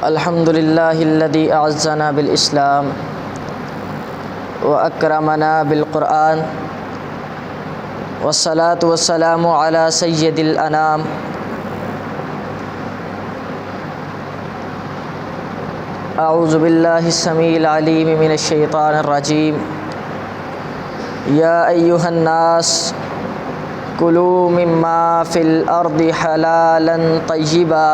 الحمد للہ الذی اعزنا بالاسلام واکرمنا بالقرآن والصلاة والسلام علی سید الانام اعوذ باللہ السمیع العلیم من الشیطان الرجیم یا ایہا الناس کلوا مما فی الارض حلالا طیبا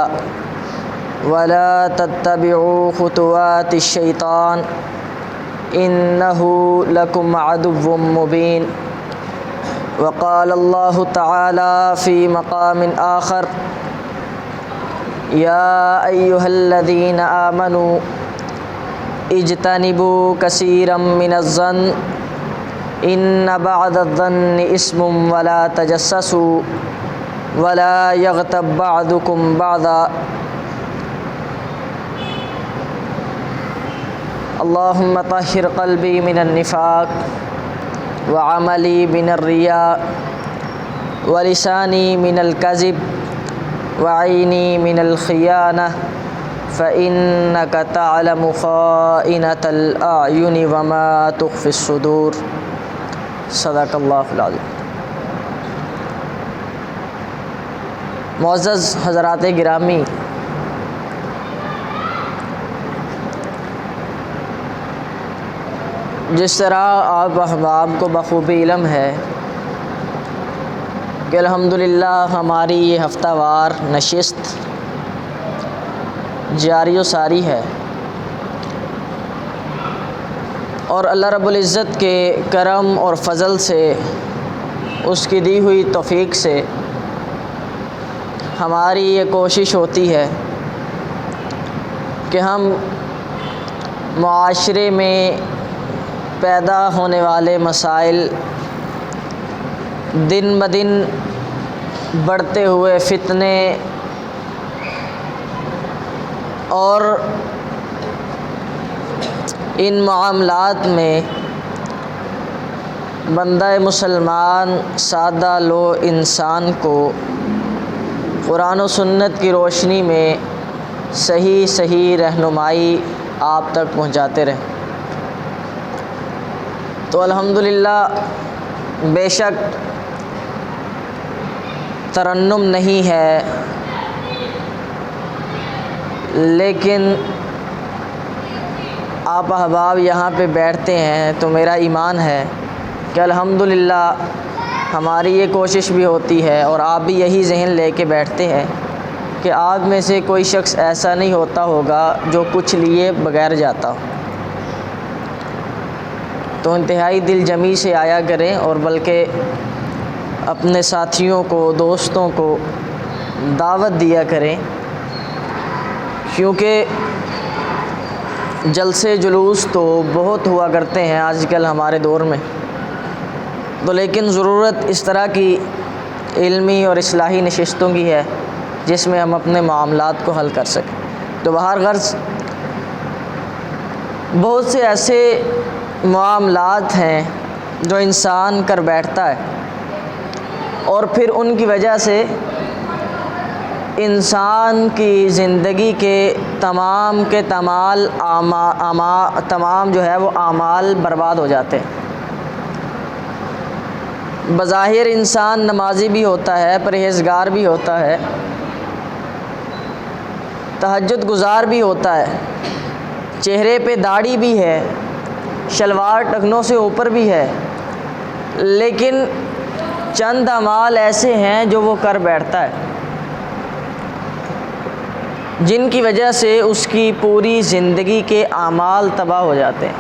ولا تتبعوا خطوات الشیطان انہ لکم عدو مبین وقال اللہ تعالی فی مقام آخر یا ایہا الذین آمنوا اجتنبوا کثیرا من الظن ان بعض الظن اسم ولا تجسسوا ولا یغتب بعضکم بعضا اللہم طہر قلبی من النفاق وعملی من الریاء ولسانی من الکذب وعینی من الخیانہ فإنک تعلم خائنۃ الأعین وما تخفی الصدور صدق اللہ العظیم۔ معزز حضرات گرامی، جس طرح آپ احباب کو بخوبی علم ہے کہ الحمدللہ ہماری یہ ہفتہ وار نشست جاری و ساری ہے، اور اللہ رب العزت کے کرم اور فضل سے، اس کی دی ہوئی توفیق سے ہماری یہ کوشش ہوتی ہے کہ ہم معاشرے میں پیدا ہونے والے مسائل، دن بدن بڑھتے ہوئے فتنے اور ان معاملات میں بندہ مسلمان سادہ لو انسان کو قرآن و سنت کی روشنی میں صحیح رہنمائی آپ تک پہنچاتے رہیں۔ تو الحمدللہ بے شک ترنم نہیں ہے، لیکن آپ احباب یہاں پہ بیٹھتے ہیں تو میرا ایمان ہے کہ الحمدللہ ہماری یہ کوشش بھی ہوتی ہے، اور آپ بھی یہی ذہن لے کے بیٹھتے ہیں کہ آپ میں سے کوئی شخص ایسا نہیں ہوتا ہوگا جو کچھ لیے بغیر جاتا ہو۔ تو انتہائی دل جمی سے آیا کریں، اور بلکہ اپنے ساتھیوں کو، دوستوں کو دعوت دیا کریں، کیونکہ جلسے جلوس تو بہت ہوا کرتے ہیں آج کل ہمارے دور میں، تو لیکن ضرورت اس طرح کی علمی اور اصلاحی نشستوں کی ہے جس میں ہم اپنے معاملات کو حل کر سکیں۔ تو بہر غرض بہت سے ایسے معاملات ہیں جو انسان کر بیٹھتا ہے، اور پھر ان کی وجہ سے انسان کی زندگی کے تمام جو ہے وہ اعمال برباد ہو جاتے ہیں۔ بظاہر انسان نمازی بھی ہوتا ہے، پرہیزگار بھی ہوتا ہے، تہجد گزار بھی ہوتا ہے، چہرے پہ داڑھی بھی ہے، شلوار ٹخنوں سے اوپر بھی ہے، لیکن چند اعمال ایسے ہیں جو وہ کر بیٹھتا ہے، جن کی وجہ سے اس کی پوری زندگی کے اعمال تباہ ہو جاتے ہیں۔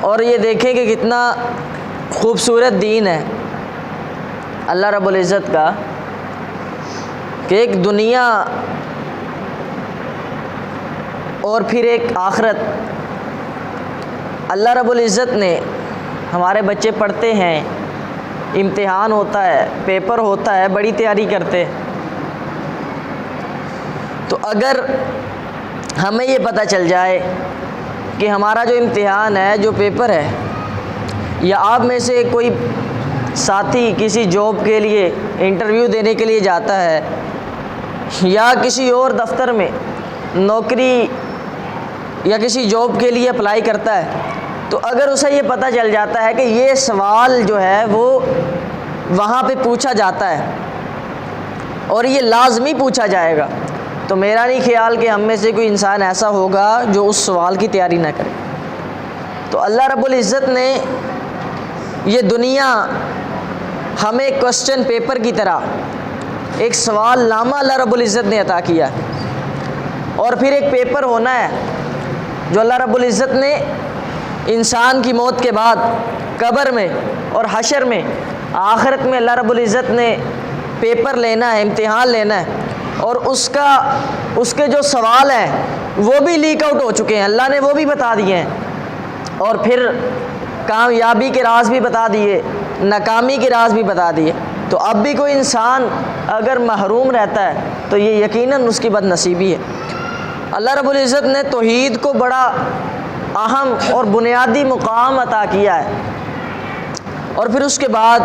اور یہ دیکھیں کہ کتنا خوبصورت دین ہے اللہ رب العزت کا، کہ ایک دنیا اور پھر ایک آخرت۔ اللہ رب العزت نے، ہمارے بچے پڑھتے ہیں، امتحان ہوتا ہے، پیپر ہوتا ہے، بڑی تیاری کرتے، تو اگر ہمیں یہ پتہ چل جائے کہ ہمارا جو امتحان ہے، جو پیپر ہے، یا آپ میں سے کوئی ساتھی کسی جاب کے لیے انٹرویو دینے کے لیے جاتا ہے، یا کسی اور دفتر میں نوکری یا کسی جاب کے لیے اپلائی کرتا ہے، تو اگر اسے یہ پتہ چل جاتا ہے کہ یہ سوال جو ہے وہ وہاں پہ پوچھا جاتا ہے اور یہ لازمی پوچھا جائے گا، تو میرا نہیں خیال کہ ہم میں سے کوئی انسان ایسا ہوگا جو اس سوال کی تیاری نہ کرے۔ تو اللہ رب العزت نے یہ دنیا ہمیں کوسچن پیپر کی طرح ایک سوال نامہ اللہ رب العزت نے عطا کیا، اور پھر ایک پیپر ہونا ہے جو اللہ رب العزت نے انسان کی موت کے بعد قبر میں اور حشر میں آخرت میں اللہ رب العزت نے پیپر لینا ہے، امتحان لینا ہے، اور اس کے جو سوال ہیں وہ بھی لیک آؤٹ ہو چکے ہیں، اللہ نے وہ بھی بتا دیے ہیں، اور پھر کامیابی کے راز بھی بتا دیے، ناکامی کے راز بھی بتا دیے۔ تو اب بھی کوئی انسان اگر محروم رہتا ہے تو یہ یقیناً اس کی بد نصیبی ہے۔ اللہ رب العزت نے توحید کو بڑا اہم اور بنیادی مقام عطا کیا ہے، اور پھر اس کے بعد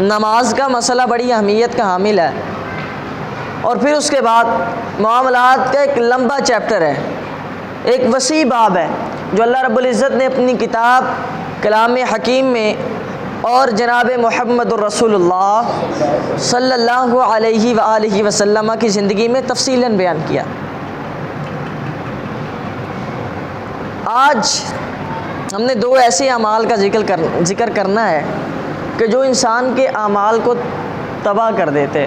نماز کا مسئلہ بڑی اہمیت کا حامل ہے، اور پھر اس کے بعد معاملات کا ایک لمبا چیپٹر ہے، ایک وسیع باب ہے جو اللہ رب العزت نے اپنی کتاب کلام حکیم میں اور جناب محمد الرسول اللہ صلی اللہ علیہ وآلہ وسلم کی زندگی میں تفصیلاً بیان کیا۔ آج ہم نے دو ایسے اعمال کا ذکر کرنا ہے کہ جو انسان کے اعمال کو تباہ کر دیتے۔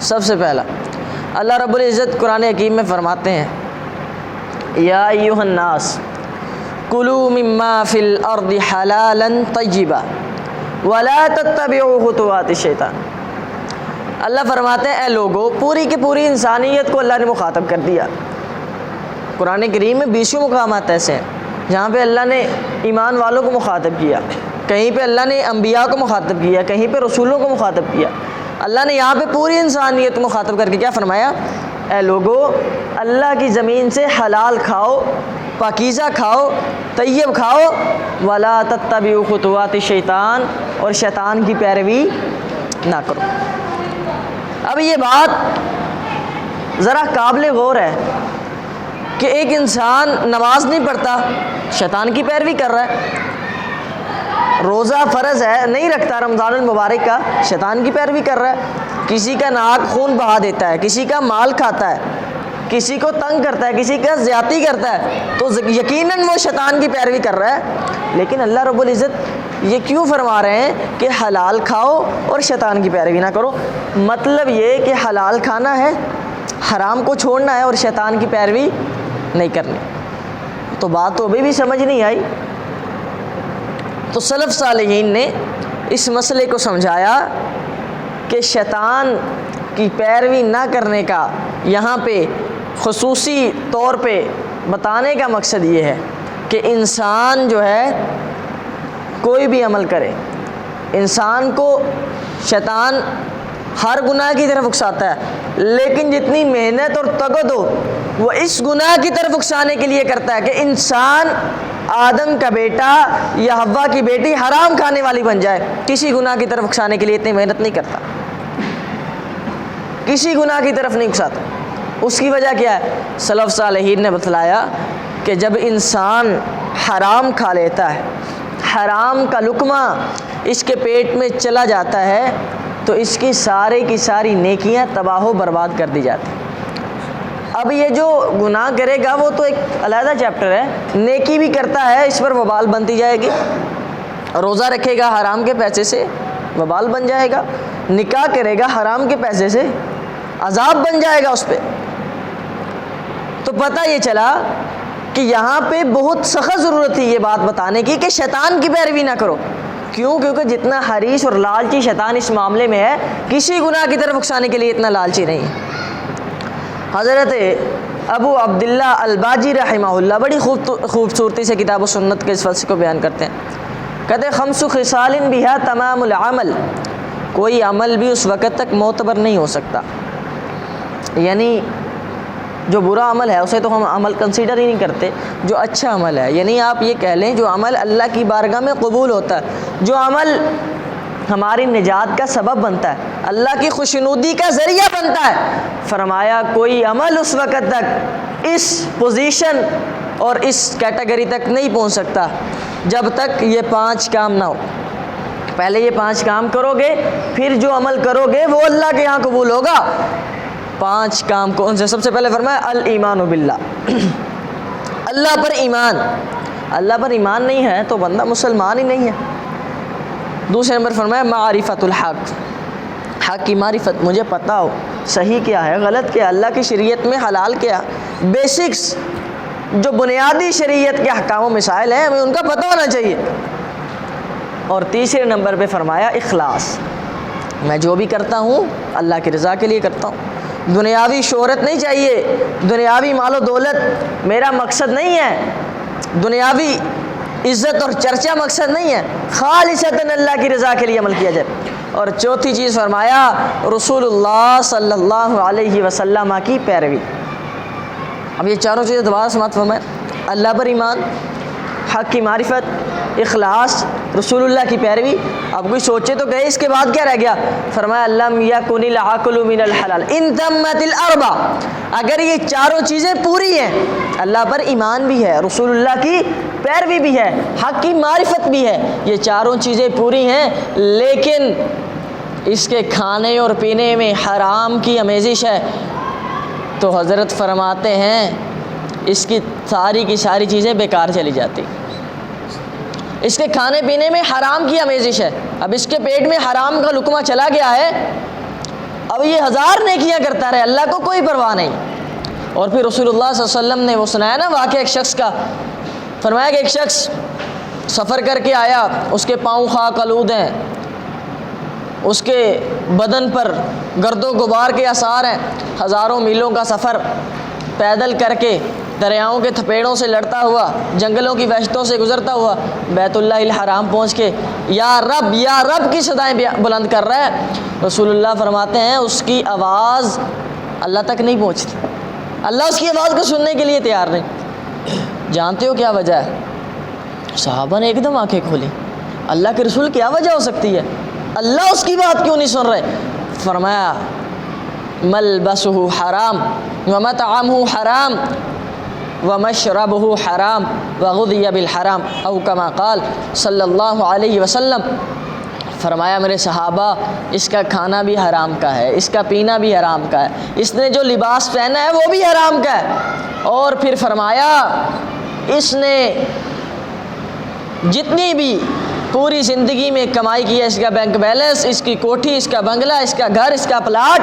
سب سے پہلا اللہ رب العزت قرآن حکیم میں فرماتے ہیں، یا ایھا الناس کلوا مما فی الارض حلالا طیبا ولا تتبعوا خطوات الشیطان۔ اللہ فرماتے ہیں، اے لوگو، پوری کی پوری انسانیت کو اللہ نے مخاطب کر دیا۔ قرآن کریم میں 20 مقامات ایسے ہیں جہاں پہ اللہ نے ایمان والوں کو مخاطب کیا، کہیں پہ اللہ نے انبیاء کو مخاطب کیا، کہیں پہ رسولوں کو مخاطب کیا۔ اللہ نے یہاں پہ پوری انسانیت کو مخاطب کر کے کیا فرمایا؟ اے لوگو، اللہ کی زمین سے حلال کھاؤ، پاکیزہ کھاؤ، طیب کھاؤ، ولا تتبعوا خطوات الشیطان، اور شیطان کی پیروی نہ کرو۔ اب یہ بات ذرا قابل غور ہے کہ ایک انسان نماز نہیں پڑھتا، شیطان کی پیروی کر رہا ہے، روزہ فرض ہے نہیں رکھتا رمضان المبارک کا، شیطان کی پیروی کر رہا ہے، کسی کا ناک خون بہا دیتا ہے، کسی کا مال کھاتا ہے، کسی کو تنگ کرتا ہے، کسی کا زیادتی کرتا ہے، تو یقیناً وہ شیطان کی پیروی کر رہا ہے۔ لیکن اللہ رب العزت یہ کیوں فرما رہے ہیں کہ حلال کھاؤ اور شیطان کی پیروی نہ کرو؟ مطلب یہ کہ حلال کھانا ہے، حرام کو چھوڑنا ہے اور شیطان کی پیروی نہیں کرنی۔ تو بات تو ابھی بھی سمجھ نہیں آئی۔ تو سلف صالحین نے اس مسئلے کو سمجھایا کہ شیطان کی پیروی نہ کرنے کا یہاں پہ خصوصی طور پہ بتانے کا مقصد یہ ہے کہ انسان جو ہے کوئی بھی عمل کرے، انسان کو شیطان ہر گناہ کی طرف اکساتا ہے، لیکن جتنی محنت اور تگد ہو وہ اس گناہ کی طرف اکسانے کے لیے کرتا ہے کہ انسان آدم کا بیٹا یا حوا کی بیٹی حرام کھانے والی بن جائے۔ کسی گناہ کی طرف اکسانے کے لیے اتنی محنت نہیں کرتا، کسی گناہ کی طرف نہیں اکساتا۔ اس کی وجہ کیا ہے؟ سلف صالحین نے بتلایا کہ جب انسان حرام کھا لیتا ہے، حرام کا لقمہ اس کے پیٹ میں چلا جاتا ہے، تو اس کی ساری نیکیاں تباہ و برباد کر دی جاتی ہیں۔ اب یہ جو گناہ کرے گا وہ تو ایک علیحدہ چیپٹر ہے، نیکی بھی کرتا ہے، اس پر وبال بنتی جائے گی۔ روزہ رکھے گا حرام کے پیسے سے، وبال بن جائے گا۔ نکاح کرے گا حرام کے پیسے سے، عذاب بن جائے گا اس پہ۔ تو پتہ یہ چلا کہ یہاں پہ بہت سخت ضرورت تھی یہ بات بتانے کی کہ شیطان کی پیروی نہ کرو۔ کیوں؟ کیونکہ جتنا حریص اور لالچی شیطان اس معاملے میں ہے، کسی گناہ کی طرف اکسانے کے لیے اتنا لالچی نہیں ہے۔ حضرت ابو عبداللہ الباجی رحمہ اللہ بڑی خوبصورتی سے کتاب و سنت کے اس فلسفے کو بیان کرتے ہیں، کہتے ہیں خمس خصال بہا تمام العمل، کوئی عمل بھی اس وقت تک معتبر نہیں ہو سکتا، یعنی جو برا عمل ہے اسے تو ہم عمل کنسیڈر ہی نہیں کرتے، جو اچھا عمل ہے، یعنی آپ یہ کہہ لیں جو عمل اللہ کی بارگاہ میں قبول ہوتا ہے، جو عمل ہماری نجات کا سبب بنتا ہے، اللہ کی خوشنودی کا ذریعہ بنتا ہے۔ فرمایا کوئی عمل اس وقت تک اس پوزیشن اور اس کیٹیگری تک نہیں پہنچ سکتا جب تک یہ 5 کام نہ ہو۔ پہلے یہ 5 کام کرو گے، پھر جو عمل کرو گے وہ اللہ کے یہاں قبول ہوگا۔ 5 کام کون سے؟ سب سے پہلے فرمایا الایمان باللہ، اللہ پر ایمان۔ اللہ پر ایمان نہیں ہے تو بندہ مسلمان ہی نہیں ہے۔ دوسرے نمبر فرمایا معرفت الحق، حق کی معرفت، مجھے پتہ ہو صحیح کیا ہے غلط کیا ہے، اللہ کی شریعت میں حلال کیا، بیسکس جو بنیادی شریعت کے احکام و مسائل ہیں ہمیں ان کا پتہ ہونا چاہیے۔ اور تیسرے نمبر پہ فرمایا اخلاص، میں جو بھی کرتا ہوں اللہ کی رضا کے لیے کرتا ہوں، دنیاوی شہرت نہیں چاہیے، دنیاوی مال و دولت میرا مقصد نہیں ہے، دنیاوی عزت اور چرچا مقصد نہیں ہے، خالصتاً اللہ کی رضا کے لیے عمل کیا جائے۔ اور چوتھی چیز فرمایا رسول اللہ صلی اللہ علیہ وسلم کی پیروی۔ اب یہ چاروں چیزیں دوبارہ سماعت فرمائیں، اللہ پر ایمان، حق کی معرفت، اخلاص، رسول اللہ کی پیروی۔ اب کوئی سوچے تو کہے اس کے بعد کیا رہ گیا؟ فرمایا لم یکن العقل من الحلال ان تمت الاربع، اگر یہ چاروں چیزیں پوری ہیں، اللہ پر ایمان بھی ہے، رسول اللہ کی پیروی بھی ہے، حق کی معرفت بھی ہے، یہ چاروں چیزیں پوری ہیں، لیکن اس کے کھانے اور پینے میں حرام کی آمیزش ہے، تو حضرت فرماتے ہیں اس کی ساری چیزیں بیکار چلی جاتی۔ اس کے کھانے پینے میں حرام کی آمیزش ہے، اب اس کے پیٹ میں حرام کا لقمہ چلا گیا ہے، اب یہ 1000 نیکیاں کرتا رہے، اللہ کو کوئی پرواہ نہیں۔ اور پھر رسول اللہ صلی اللہ علیہ وسلم نے وہ سنایا نا واقعہ ایک شخص کا، فرمایا کہ ایک شخص سفر کر کے آیا، اس کے پاؤں خاک آلود ہیں، اس کے بدن پر گرد و غبار کے آثار ہیں، ہزاروں میلوں کا سفر پیدل کر کے دریاؤں کے تھپیڑوں سے لڑتا ہوا، جنگلوں کی وحشتوں سے گزرتا ہوا بیت اللہ الحرام پہنچ کے یا رب کی صدائیں بلند کر رہا ہے۔ رسول اللہ فرماتے ہیں اس کی آواز اللہ تک نہیں پہنچتی، اللہ اس کی آواز کو سننے کے لیے تیار نہیں۔ جانتے ہو کیا وجہ ہے؟ صحابہ نے ایک دم آنکھیں کھولی، اللہ کے رسول کیا وجہ ہو سکتی ہے؟ اللہ اس کی بات کیوں نہیں سن رہے؟ فرمایا ملبسہ حرام ومطعمہ حرام ومشربہ حرام وغذی بالحرام او کما قال صلی اللہ علیہ وسلم۔ فرمایا میرے صحابہ اس کا کھانا بھی حرام کا ہے، اس کا پینا بھی حرام کا ہے، اس نے جو لباس پہنا ہے وہ بھی حرام کا ہے، اور پھر فرمایا اس نے جتنی بھی پوری زندگی میں کمائی کی ہے، اس کا بینک بیلنس، اس کی کوٹھی، اس کا بنگلہ، اس کا گھر، اس کا پلاٹ،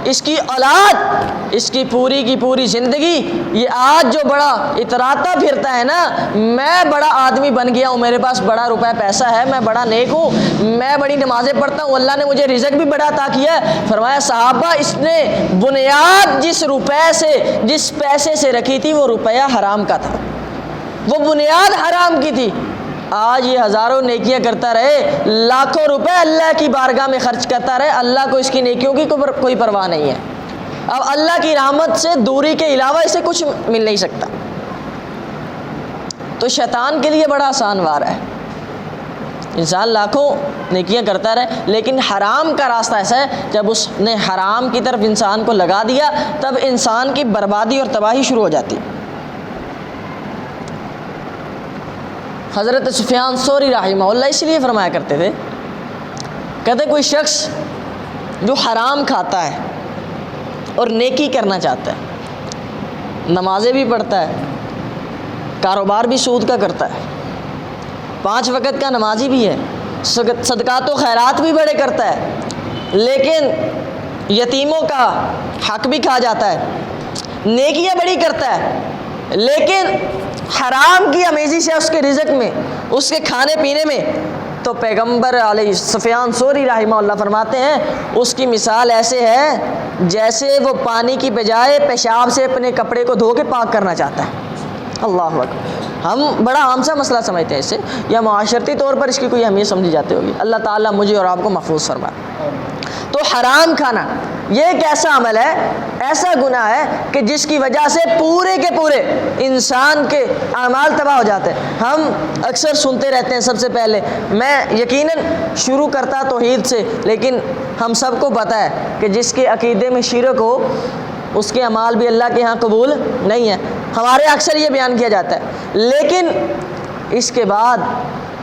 اس کی اولاد، اس کی پوری زندگی، یہ آج جو بڑا اتراتا پھرتا ہے نا میں بڑا آدمی بن گیا ہوں، میرے پاس بڑا روپے پیسہ ہے، میں بڑا نیک ہوں، میں بڑی نمازیں پڑھتا ہوں، اللہ نے مجھے رزق بھی بڑا عطا کیا ہے۔ فرمایا صحابہ اس نے بنیاد جس پیسے سے رکھی تھی وہ روپیہ حرام کا تھا، وہ بنیاد حرام کی تھی۔ آج یہ ہزاروں نیکیاں کرتا رہے، لاکھوں روپے اللہ کی بارگاہ میں خرچ کرتا رہے، اللہ کو اس کی نیکیوں کی کوئی پرواہ نہیں ہے۔ اب اللہ کی رحمت سے دوری کے علاوہ اسے کچھ مل نہیں سکتا، تو شیطان کے لیے بڑا آسان وار ہے، انسان لاکھوں نیکیاں کرتا رہے لیکن حرام کا راستہ ایسا ہے جب اس نے حرام کی طرف انسان کو لگا دیا تب انسان کی بربادی اور تباہی شروع ہو جاتی۔ حضرت سفیان ثوری رحمہ اللہ اس لیے فرمایا کرتے تھے، کہتے کوئی شخص جو حرام کھاتا ہے اور نیکی کرنا چاہتا ہے، نمازیں بھی پڑھتا ہے، کاروبار بھی سود کا کرتا ہے، 5 وقت کا نمازی بھی ہے، صدقات و خیرات بھی بڑے کرتا ہے، لیکن یتیموں کا حق بھی کھا جاتا ہے، نیکیاں بڑی کرتا ہے، لیکن حرام کی آمیزش ہے اس کے رزق میں، اس کے کھانے پینے میں، تو پیغمبر علیہ سفیان ثوری رحمہ اللہ فرماتے ہیں اس کی مثال ایسے ہے جیسے وہ پانی کی بجائے پیشاب سے اپنے کپڑے کو دھو کے پاک کرنا چاہتا ہے۔ اللہ اکبر، ہم بڑا عام سا مسئلہ سمجھتے ہیں اسے، یا معاشرتی طور پر اس کی کوئی اہمیت سمجھی جاتی ہوگی، اللہ تعالیٰ مجھے اور آپ کو محفوظ فرمائے۔ تو حرام کھانا یہ ایک ایسا عمل ہے، ایسا گناہ ہے کہ جس کی وجہ سے پورے کے پورے انسان کے اعمال تباہ ہو جاتے ہیں۔ ہم اکثر سنتے رہتے ہیں، سب سے پہلے میں یقیناً شروع کرتا توحید سے، لیکن ہم سب کو پتہ ہے کہ جس کے عقیدے میں شرک ہو اس کے اعمال بھی اللہ کے ہاں قبول نہیں ہیں۔ ہمارے اکثر یہ بیان کیا جاتا ہے، لیکن اس کے بعد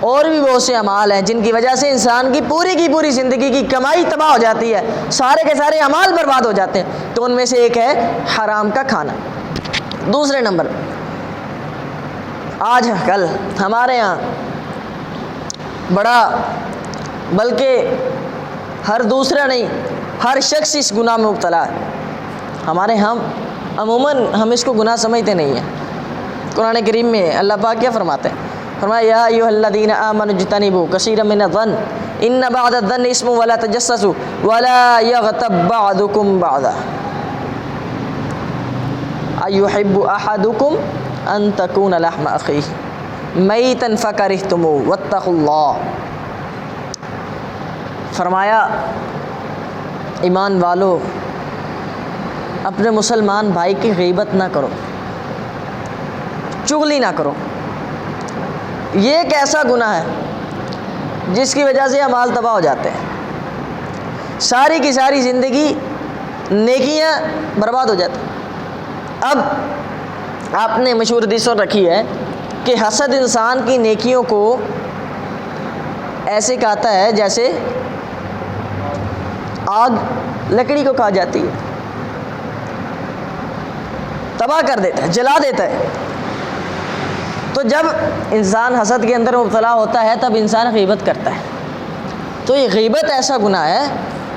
اور بھی بہت سے اعمال ہیں جن کی وجہ سے انسان کی پوری زندگی کی کمائی تباہ ہو جاتی ہے، سارے کے سارے اعمال برباد ہو جاتے ہیں۔ تو ان میں سے ایک ہے حرام کا کھانا۔ دوسرے نمبر، آج کل ہمارے ہاں بڑا، بلکہ ہر دوسرا نہیں، ہر شخص اس گناہ میں مبتلا ہے۔ ہمارے ہم عموماً ہم اس کو گناہ سمجھتے نہیں ہیں۔ قرآن کریم میں اللہ پاک کیا فرماتے ہیں؟ فرمایا یا ایھا الذین آمنوا اجتنبوا کثیرا من الظن ان بعض الظن اسم ولا تجسسوا ولا یغتب بعضکم بعضا ایحب احدکم ان تکون لحم اخیہ میتا فکرہتموہ واتقوا اللہ۔ فرمایا ایمان والو، اپنے مسلمان بھائی کی غیبت نہ کرو، چغلی نہ کرو۔ یہ ایک ایسا گناہ ہے جس کی وجہ سے اعمال تباہ ہو جاتے ہیں، ساری کی ساری زندگی نیکیاں برباد ہو جاتی ہیں۔ اب آپ نے مشہور حدیث رکھی ہے کہ حسد انسان کی نیکیوں کو ایسے کھاتا ہے جیسے آگ لکڑی کو کھا جاتی ہے، تباہ کر دیتا ہے، جلا دیتا ہے۔ تو جب انسان حسد کے اندر مبتلا ہوتا ہے تب انسان غیبت کرتا ہے۔ تو یہ غیبت ایسا گناہ ہے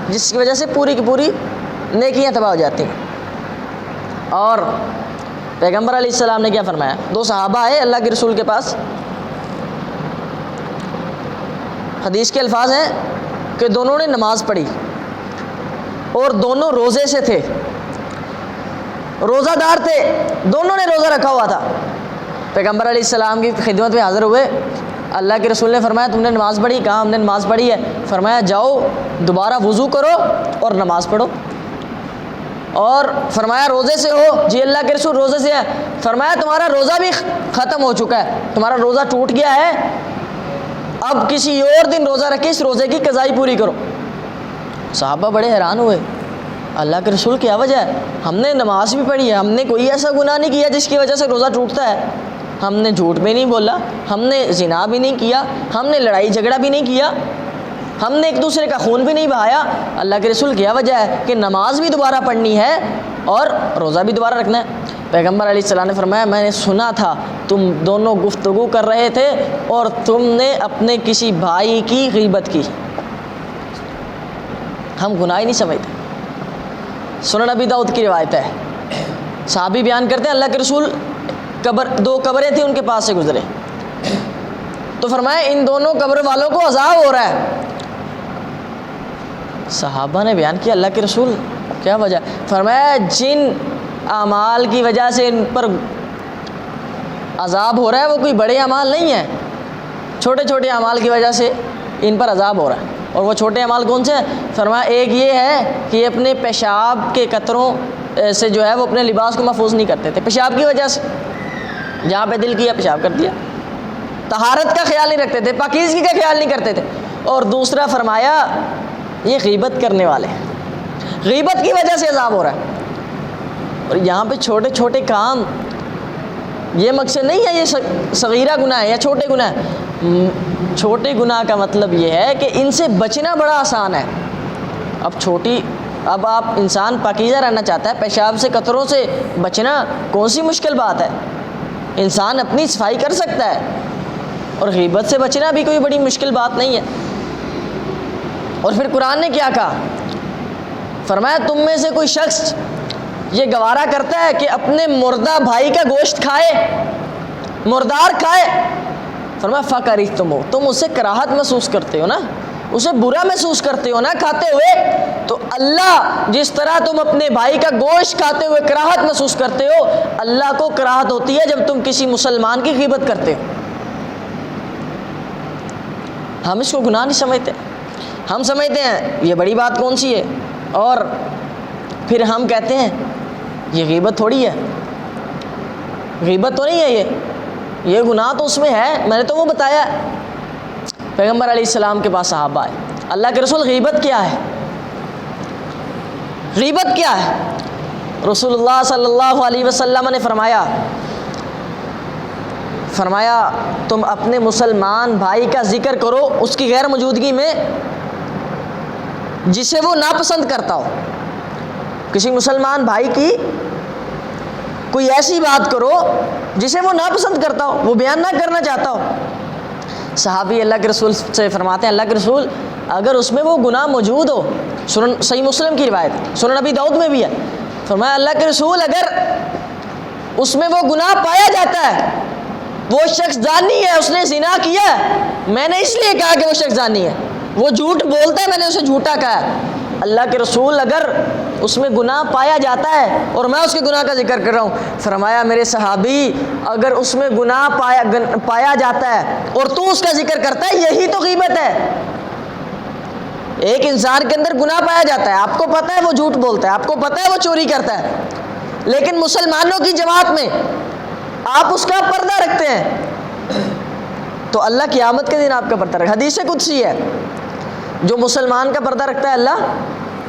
جس کی وجہ سے پوری کی پوری نیکیاں تباہ ہو جاتی ہیں۔ اور پیغمبر علیہ السلام نے کیا فرمایا؟ دو صحابہ آئے اللہ کے رسول کے پاس، حدیث کے الفاظ ہیں کہ دونوں نے نماز پڑھی اور دونوں روزے سے تھے، روزہ دار تھے، دونوں نے روزہ رکھا ہوا تھا۔ پیغمبر علیہ السلام کی خدمت میں حاضر ہوئے، اللہ کے رسول نے فرمایا تم نے نماز پڑھی؟ کہا ہم نے نماز پڑھی ہے۔ فرمایا جاؤ دوبارہ وضو کرو اور نماز پڑھو۔ اور فرمایا روزے سے ہو؟ جی اللہ کے رسول روزے سے ہے۔ فرمایا تمہارا روزہ بھی ختم ہو چکا ہے، تمہارا روزہ ٹوٹ گیا ہے، اب کسی اور دن روزہ رکھے، اس روزے کی قضائی پوری کرو۔ صحابہ بڑے حیران ہوئے، اللہ کے رسول کیا وجہ ہے؟ ہم نے نماز بھی پڑھی ہے، ہم نے کوئی ایسا گناہ نہیں کیا جس کی وجہ سے روزہ ٹوٹتا ہے، ہم نے جھوٹ بھی نہیں بولا، ہم نے زنا بھی نہیں کیا، ہم نے لڑائی جھگڑا بھی نہیں کیا، ہم نے ایک دوسرے کا خون بھی نہیں بہایا۔ اللہ کے رسول کیا وجہ ہے کہ نماز بھی دوبارہ پڑھنی ہے اور روزہ بھی دوبارہ رکھنا ہے؟ پیغمبر علیہ السلام نے فرمایا میں نے سنا تھا تم دونوں گفتگو کر رہے تھے اور تم نے اپنے کسی بھائی کی غیبت کی۔ ہم گناہ ہی نہیں سمجھتے۔ سنن ابی داؤد کی روایت ہے، صحابی بیان کرتے ہیں اللہ کے رسول دو قبریں تھیں ان کے پاس سے گزرے، تو فرمایا ان دونوں قبر والوں کو عذاب ہو رہا ہے۔ صحابہ نے بیان کیا اللہ کے رسول کیا وجہ؟ فرمایا جن اعمال کی وجہ سے ان پر عذاب ہو رہا ہے وہ کوئی بڑے اعمال نہیں ہیں، چھوٹے چھوٹے اعمال کی وجہ سے ان پر عذاب ہو رہا ہے۔ اور وہ چھوٹے اعمال کون سے ہیں؟ فرمایا ایک یہ ہے کہ یہ اپنے پیشاب کے قطروں سے جو ہے وہ اپنے لباس کو محفوظ نہیں کرتے تھے، پیشاب کی وجہ سے جہاں پہ دل کیا پیشاب کر دیا، طہارت کا خیال نہیں رکھتے تھے، پاکیزگی کا خیال نہیں کرتے تھے۔ اور دوسرا فرمایا یہ غیبت کرنے والے ہیں، غیبت کی وجہ سے عذاب ہو رہا ہے۔ اور یہاں پہ چھوٹے چھوٹے کام، یہ مقصد نہیں ہے یہ صغیرہ گناہ ہے یا چھوٹے گناہ ہے، چھوٹے گناہ کا مطلب یہ ہے کہ ان سے بچنا بڑا آسان ہے۔ اب آپ انسان پاکیزہ رہنا چاہتا ہے، پیشاب سے قطروں سے بچنا کون سی مشکل بات ہے، انسان اپنی صفائی کر سکتا ہے، اور غیبت سے بچنا بھی کوئی بڑی مشکل بات نہیں ہے۔ اور پھر قرآن نے کیا کہا؟ فرمایا تم میں سے کوئی شخص یہ گوارا کرتا ہے کہ اپنے مردہ بھائی کا گوشت کھائے، مردار کھائے، فرمایا فَكَرِهْتُمُوهُ، تم اسے کراہت محسوس کرتے ہو نا، اسے برا محسوس کرتے ہو نا کھاتے ہوئے، تو اللہ جس طرح تم اپنے بھائی کا گوشت کھاتے ہوئے کراہت محسوس کرتے ہو، اللہ کو کراہت ہوتی ہے جب تم کسی مسلمان کی غیبت کرتے ہو۔ ہم اس کو گناہ نہیں سمجھتے، ہم سمجھتے ہیں یہ بڑی بات کون سی ہے، اور پھر ہم کہتے ہیں یہ غیبت تھوڑی ہے، غیبت تو نہیں ہے، یہ گناہ تو اس میں ہے، میں نے تو وہ بتایا۔ پیغمبر علیہ السلام کے پاس صحابہ آئے، اللہ کے رسول غیبت کیا ہے؟ غیبت کیا ہے؟ رسول اللہ صلی اللہ علیہ وسلم نے فرمایا تم اپنے مسلمان بھائی کا ذکر کرو اس کی غیر موجودگی میں جسے وہ ناپسند کرتا ہو۔ کسی مسلمان بھائی کی کوئی ایسی بات کرو جسے وہ ناپسند کرتا ہو، وہ بیان نہ کرنا چاہتا ہو۔ صحابی اللہ کے رسول سے فرماتے ہیں اللہ کے رسول اگر اس میں وہ گناہ موجود ہو، صحیح مسلم کی روایت، سنن نبی داؤد میں بھی ہے، فرمایا اللہ کے رسول اگر اس میں وہ گناہ پایا جاتا ہے، وہ شخص زانی ہے، اس نے زنا کیا ہے، میں نے اس لیے کہا کہ وہ شخص زانی ہے، وہ جھوٹ بولتا ہے، میں نے اسے جھوٹا کہا ہے، اللہ کے رسول اگر اس میں گناہ پایا جاتا ہے اور میں اس کے گناہ کا ذکر کر رہا ہوں، فرمایا میرے صحابی اگر اس میں گناہ پایا جاتا ہے اور تو اس کا ذکر کرتا ہے، یہی تو غیبت ہے۔ ایک انسان کے اندر گناہ پایا جاتا ہے، آپ کو پتہ ہے وہ جھوٹ بولتا ہے، آپ کو پتہ ہے وہ چوری کرتا ہے، لیکن مسلمانوں کی جماعت میں آپ اس کا پردہ رکھتے ہیں، تو اللہ قیامت کے دن آپ کا پردہ رکھے۔ حدیث قدسی ہے، جو مسلمان کا پردہ رکھتا ہے اللہ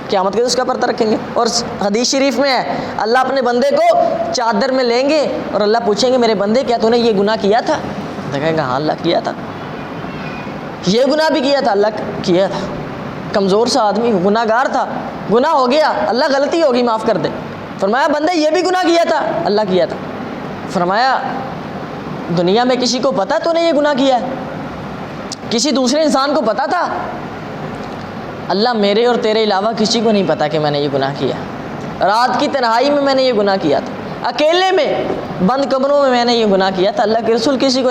قیامت کے دن اس کا پردہ رکھیں گے۔ اور حدیث شریف میں ہے اللہ اپنے بندے کو چادر میں لیں گے اور اللہ پوچھیں گے میرے بندے کیا تو نے یہ گناہ کیا تھا؟ کہیں گے ہاں اللہ کیا تھا، یہ گناہ بھی کیا تھا، اللہ کیا تھا، کمزور سا آدمی گناہ گار تھا، گناہ ہو گیا، اللہ غلطی ہوگی معاف کر دے۔ فرمایا بندے یہ بھی گناہ کیا تھا، اللہ کیا تھا۔ فرمایا دنیا میں کسی کو پتا تو نے یہ گناہ کیا ہے؟ کسی دوسرے انسان کو پتا تھا؟ اللہ میرے اور تیرے علاوہ کسی کو نہیں پتا کہ میں نے یہ گناہ کیا، رات کی تنہائی میں نے یہ گناہ کیا تھا، اکیلے میں بند کمروں میں نے یہ گناہ کیا تھا، اللہ کے رسول کسی کو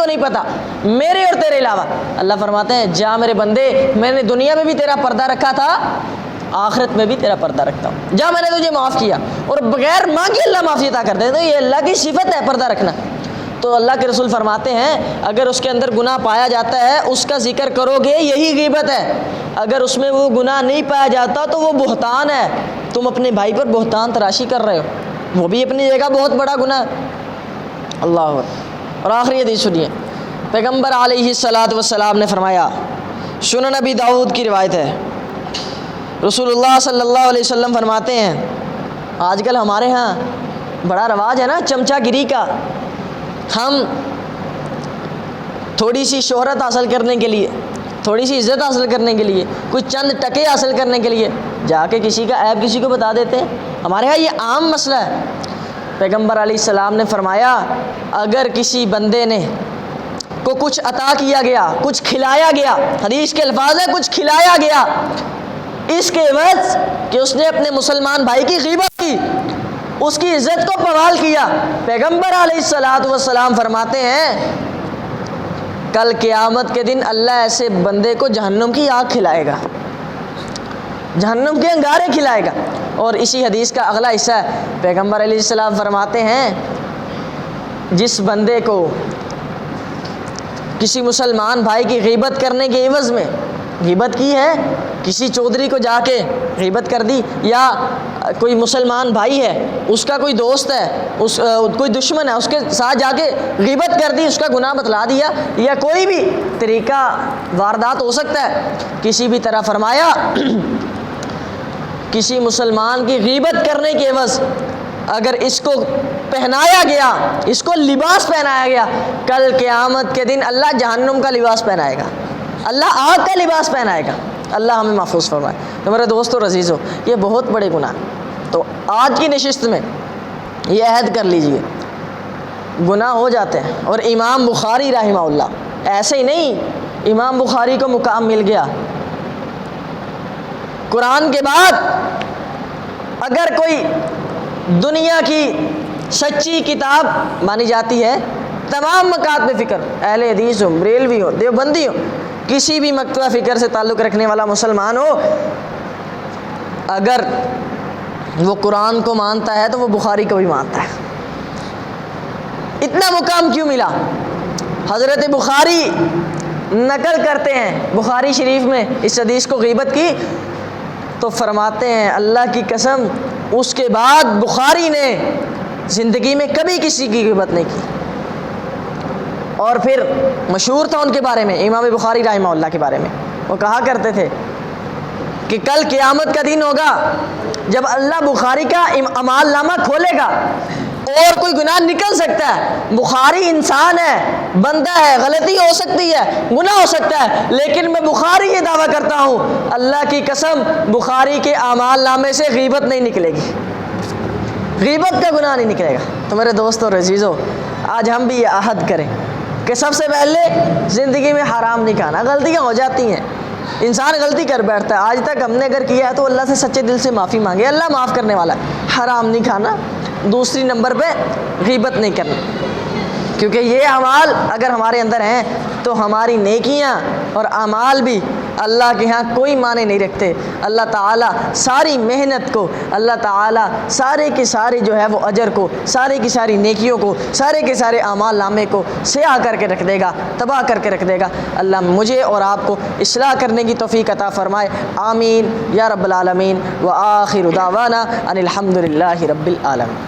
نہیں پتا میرے اور تیرے علاوہ۔ اللہ فرماتے ہیں جا میرے بندے میں نے دنیا میں بھی تیرا پردہ رکھا تھا، آخرت میں بھی تیرا پردہ رکھتا ہوں، جا میں نے تجھے معاف کیا، اور بغیر مانگے اللہ معافی عطا کر دے، تو یہ اللہ کی صفت ہے پردہ رکھنا۔ تو اللہ کے رسول فرماتے ہیں اگر اس کے اندر گناہ پایا جاتا ہے اس کا ذکر کرو گے یہی غیبت ہے، اگر اس میں وہ گناہ نہیں پایا جاتا تو وہ بہتان ہے، تم اپنے بھائی پر بہتان تراشی کر رہے ہو، وہ بھی اپنی جگہ بہت بڑا گناہ ہے۔ اللہ اکبر۔ اور آخری حدیث سنیے، پیغمبر علیہ الصلاۃ والسلام نے فرمایا، سنن نبی داؤد کی روایت ہے، رسول اللہ صلی اللہ علیہ وسلم فرماتے ہیں آج کل ہمارے ہاں بڑا رواج ہے نا چمچا گیری کا، ہم تھوڑی سی شہرت حاصل کرنے کے لیے، تھوڑی سی عزت حاصل کرنے کے لیے، کچھ چند ٹکے حاصل کرنے کے لیے جا کے کسی کا عیب کسی کو بتا دیتے ہیں۔ ہمارے ہاں یہ عام مسئلہ ہے۔ پیغمبر علیہ السلام نے فرمایا اگر کسی بندے نے کو کچھ عطا کیا گیا، کچھ کھلایا گیا، حدیث کے الفاظ ہیں کچھ کھلایا گیا، اس کے عوض کہ اس نے اپنے مسلمان بھائی کی غیبت کی، اس کی عزت کو پوال کیا، پیغمبر علیہ الصلاۃ والسلام فرماتے ہیں کل قیامت کے دن اللہ ایسے بندے کو جہنم کی آگ کھلائے گا، جہنم کے انگارے کھلائے گا۔ اور اسی حدیث کا اگلا حصہ ہے، پیغمبر علیہ السلام فرماتے ہیں جس بندے کو کسی مسلمان بھائی کی غیبت کرنے کے عوض میں، غیبت کی ہے کسی چودھری کو جا کے غیبت کر دی، یا کوئی مسلمان بھائی ہے اس کا کوئی دوست ہے، کوئی دشمن ہے اس کے ساتھ جا کے غیبت کر دی، اس کا گناہ بتلا دیا، یا کوئی بھی طریقہ واردات ہو سکتا ہے کسی بھی طرح، فرمایا کسی مسلمان کی غیبت کرنے کے عوض اگر اس کو پہنایا گیا، اس کو لباس پہنایا گیا، کل قیامت کے دن اللہ جہنم کا لباس پہنائے گا، اللہ آگ کا لباس پہنائے گا۔ اللہ ہمیں محفوظ فرمائے۔ تو میرے دوستو عزیزو یہ بہت بڑے گناہ، تو آج کی نشست میں یہ عہد کر لیجئے گناہ ہو جاتے ہیں۔ اور امام بخاری رحمہ اللہ ایسے ہی نہیں، امام بخاری کو مقام مل گیا، قرآن کے بعد اگر کوئی دنیا کی سچی کتاب مانی جاتی ہے، تمام مکاتب فکر، اہل حدیث ہو، بریلوی ہو، دیوبندی ہو، کسی بھی مکتبہ فکر سے تعلق رکھنے والا مسلمان ہو، اگر وہ قرآن کو مانتا ہے تو وہ بخاری کو بھی مانتا ہے۔ اتنا مقام کیوں ملا؟ حضرت بخاری نقل کرتے ہیں بخاری شریف میں اس حدیث کو غیبت کی، تو فرماتے ہیں اللہ کی قسم اس کے بعد بخاری نے زندگی میں کبھی کسی کی غیبت نہیں کی۔ اور پھر مشہور تھا ان کے بارے میں، امام بخاری رحمہ اللہ کے بارے میں، وہ کہا کرتے تھے کہ کل قیامت کا دن ہوگا جب اللہ بخاری کا اعمال نامہ کھولے گا اور کوئی گناہ نکل سکتا ہے، بخاری انسان ہے، بندہ ہے، غلطی ہو سکتی ہے، گناہ ہو سکتا ہے، لیکن میں بخاری یہ دعویٰ کرتا ہوں اللہ کی قسم بخاری کے اعمال نامے سے غیبت نہیں نکلے گی، غیبت کا گناہ نہیں نکلے گا۔ تو میرے دوستو اور عزیزو، آج ہم بھی یہ عہد کریں کہ سب سے پہلے زندگی میں حرام نہیں کھانا۔ غلطیاں ہو جاتی ہیں، انسان غلطی کر بیٹھتا ہے، آج تک ہم نے اگر کیا ہے تو اللہ سے سچے دل سے معافی مانگے، اللہ معاف کرنے والا ہے۔ حرام نہیں کھانا، دوسری نمبر پہ غیبت نہیں کرنا، کیونکہ یہ اعمال اگر ہمارے اندر ہیں تو ہماری نیکیاں اور اعمال بھی اللہ کے ہاں کوئی معنی نہیں رکھتے۔ اللہ تعالیٰ ساری محنت کو، اللہ تعالیٰ سارے کے سارے جو ہے وہ اجر کو، سارے کی ساری نیکیوں کو، سارے کے سارے اعمال نامے کو سیاہ کر کے رکھ دے گا، تباہ کر کے رکھ دے گا۔ اللہ مجھے اور آپ کو اصلاح کرنے کی توفیق عطا فرمائے، آمین یا رب العالمین۔ وآخر دعوانا ان الحمد للہ رب العالمین۔